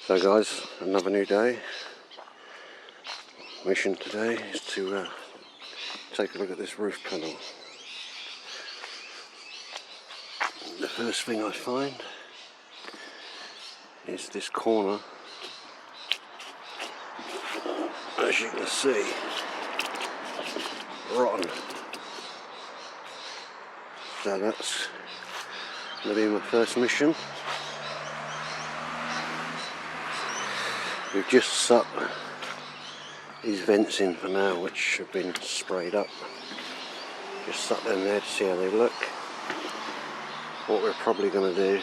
So guys, another new day. Mission today is to take a look at this roof panel. The first thing I find is this corner. As you can see, rotten. So that's going to be my first mission. We've just stuck these vents in for now, which have been sprayed up. Just stuck them there to see how they look. What we're probably going to do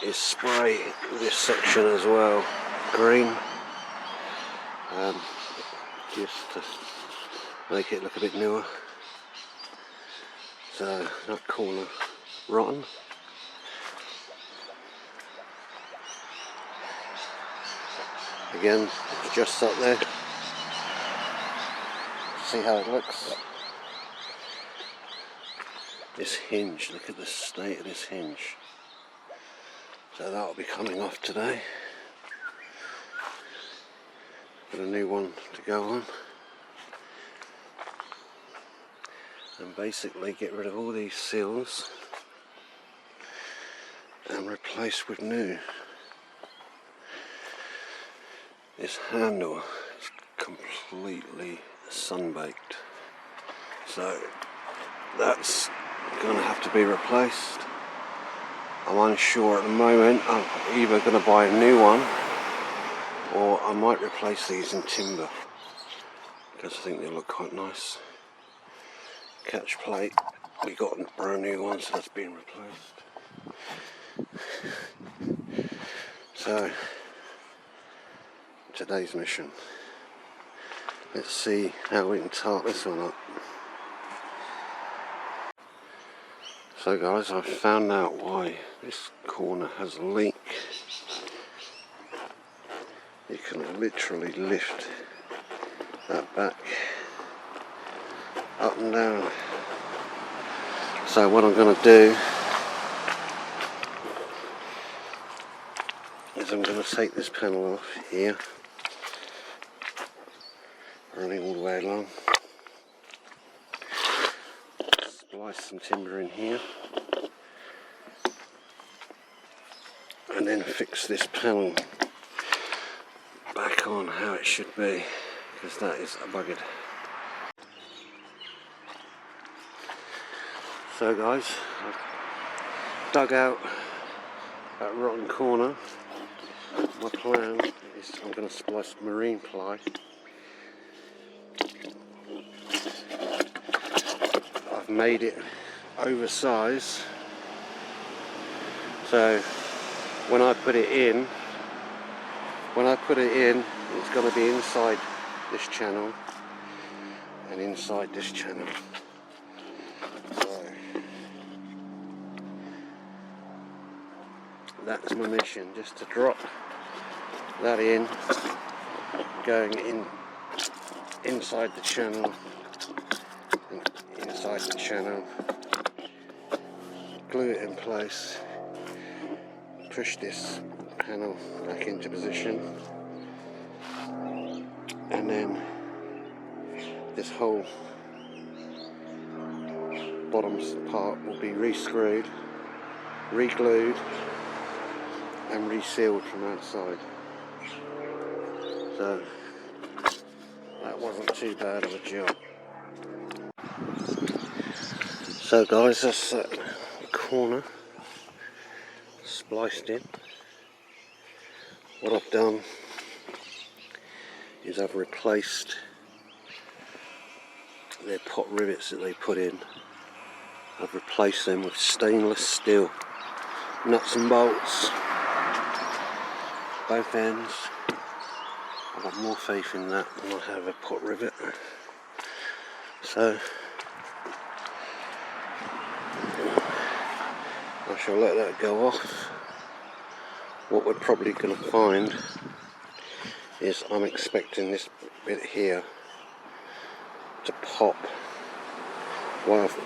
is spray this section as well green, just to make it look a bit newer. So that corner rotten. Again, it's just up there. See how it looks. This hinge, look at the state of this hinge. So that'll be coming off today. Got a new one to go on. And basically get rid of all these seals and replace with new. This handle is completely sunbaked, so that's going to have to be replaced. I'm unsure at the moment. I'm either going to buy a new one or I might replace these in timber because I think they look quite nice. Catch plate, we got a brand new one, so that's been replaced. So today's mission, let's see how we can tart this one up. So guys, I've found out why this corner has a leak. You can literally lift that back up and down. So what I'm going to do is I'm going to take this panel off here, running all the way along, splice some timber in here, and then fix this panel back on how it should be, because that is buggered. So guys, I've dug out that rotten corner. My plan is I'm going to splice marine ply. I've made it oversized, so when I put it in, it's going to be inside this channel and inside this channel. So that's my mission, just to drop that in, going in inside the channel, and inside the channel, glue it in place, push this panel back into position, and then this whole bottom part will be re-screwed, re-glued and resealed from outside. So that wasn't too bad of a job. So guys, that's that corner spliced in. What I've done is I've replaced their pot rivets that they put in. I've replaced them with stainless steel nuts and bolts, both ends. I've got more faith in that than I have a pot rivet. So I shall let that go off. What we're probably going to find is I'm expecting this bit here to pop while I've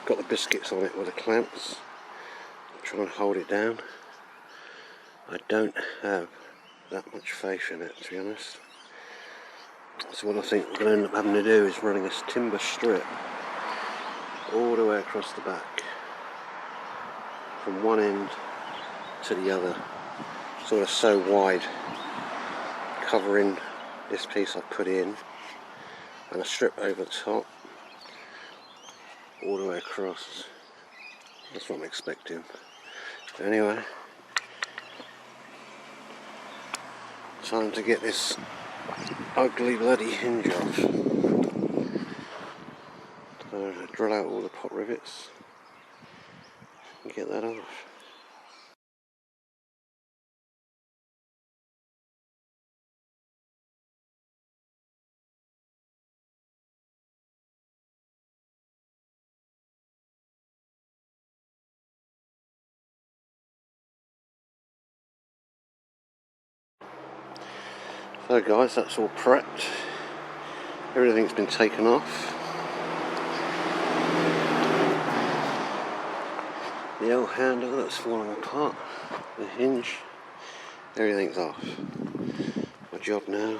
got the biscuits on it with the clamps. Try and hold it down. I don't have that much faith in it, to be honest. So what I think we're going to end up having to do is running this timber strip all the way across the back, from one end to the other, sort of so wide, covering this piece I've put in, and a strip over the top, all the way across. That's what I'm expecting. Anyway, time to get this ugly bloody hinge off. So drill out all the pot rivets and get that off. So guys, that's all prepped. Everything's been taken off. The old handle that's falling apart, the hinge, everything's off. My job now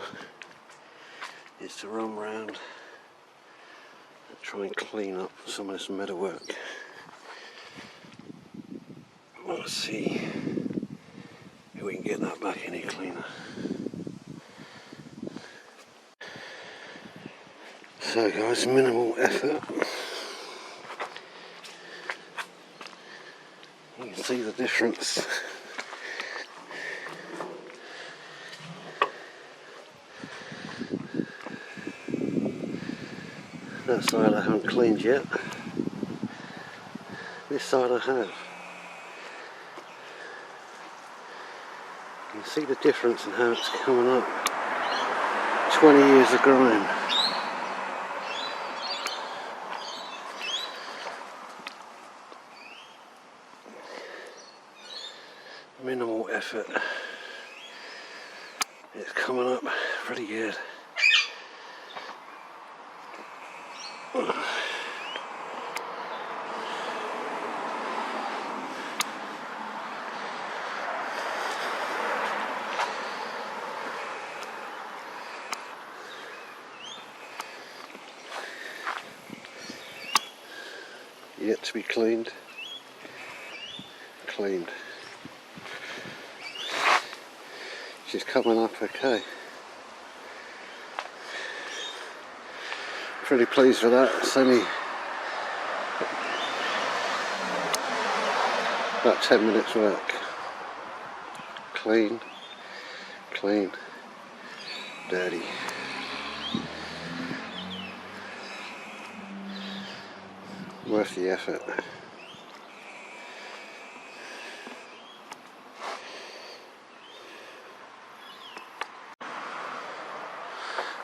is to run round and try and clean up some of this metalwork. Let's see if we can get that back any cleaner. So guys, minimal effort. You can see the difference. That side I haven't cleaned yet. This side I have. You can see the difference in how it's coming up. 20 years of grime. Minimal effort. It's coming up pretty good. Yet to be cleaned. Cleaned. She's coming up okay. Pretty pleased with that. It's only about 10 minutes work. Clean, clean, dirty. Worth the effort.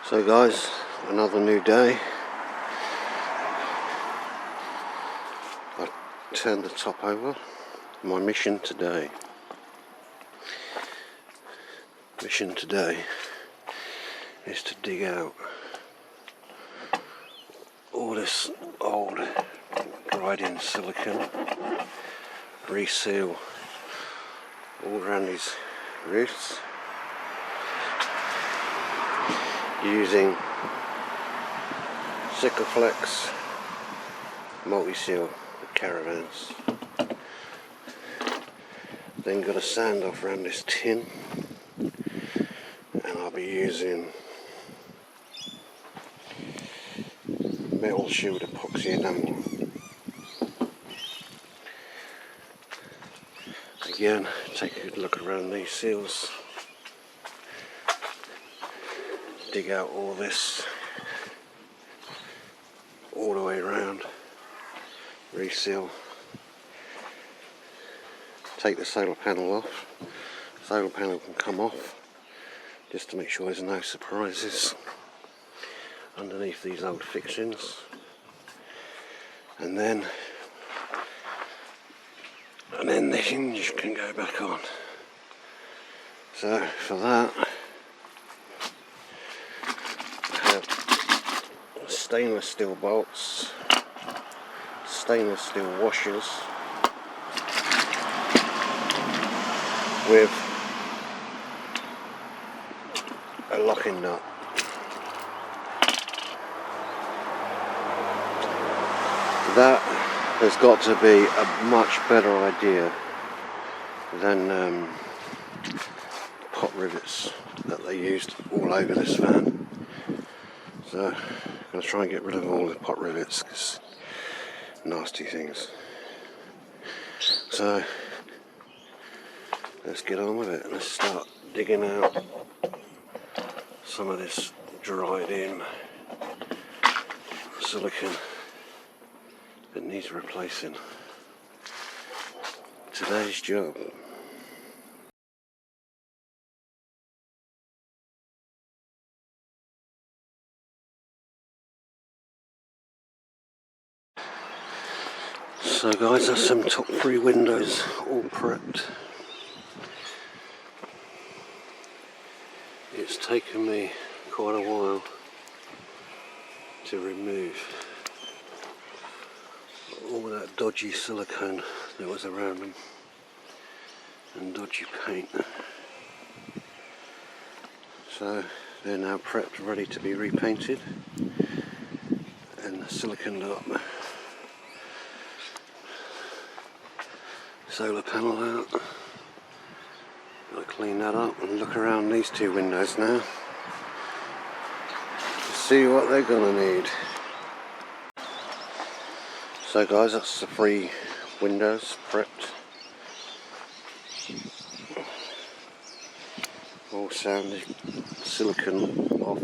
So guys, another new day. I turned the top over. My mission today is to dig out all this old dried in silicone, reseal all around these roofs using Sikaflex multi-seal caravans. Then got a sand off around this tin, and I'll be using metal shield epoxy enamel. Again, take a good look around these seals. Dig out all this all the way around, reseal, take the solar panel off. Solar panel can come off just to make sure there's no surprises underneath these old fixings, and then the hinge can go back on. So for that stainless steel bolts, stainless steel washers with locking nut. That has got to be a much better idea than pot rivets that they used all over this van. So I'm going to try and get rid of all the pot rivets, because nasty things. So let's get on with it. Let's start digging out some of this dried in silicone that needs replacing. Today's job. So guys, that's some top 3 windows all prepped. It's taken me quite a while to remove all that dodgy silicone that was around them and dodgy paint. So they're now prepped, ready to be repainted and siliconed up. Solar panel out. Gotta clean that up and look around these 2 windows now to see what they're gonna need. So guys, that's the 3 windows prepped. All sanded, silicone off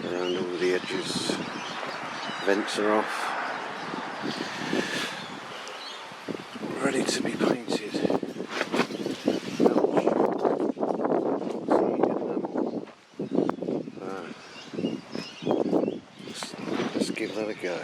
around all the edges. Vents are off. Ready to be painted. Let's give that a go.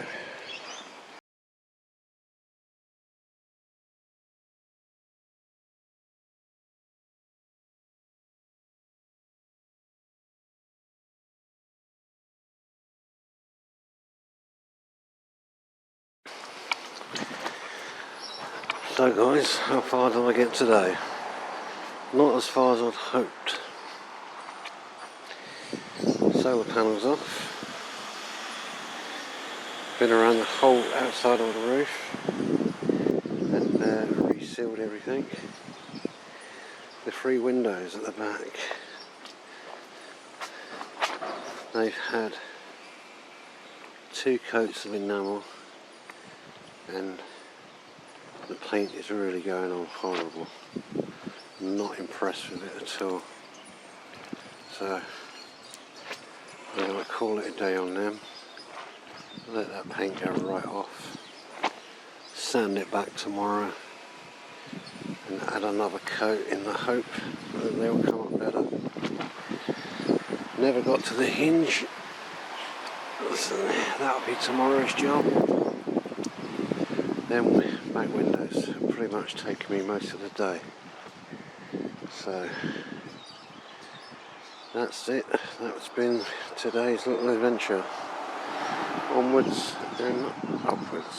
So guys, how far did I get today? Not as far as I'd hoped. Solar panels off. Been around the whole outside of the roof and resealed everything. The 3 windows at the back, they've had 2 coats of enamel and the paint is really going on horrible. I'm not impressed with it at all. So I'm going to call it a day on them. Let that paint go right off. Sand it back tomorrow and add another coat in the hope that they'll come up better. Never got to the hinge. So that'll be tomorrow's job. Then back windows pretty much take me most of the day. So that's it. That's been today's little adventure. Onwards and upwards.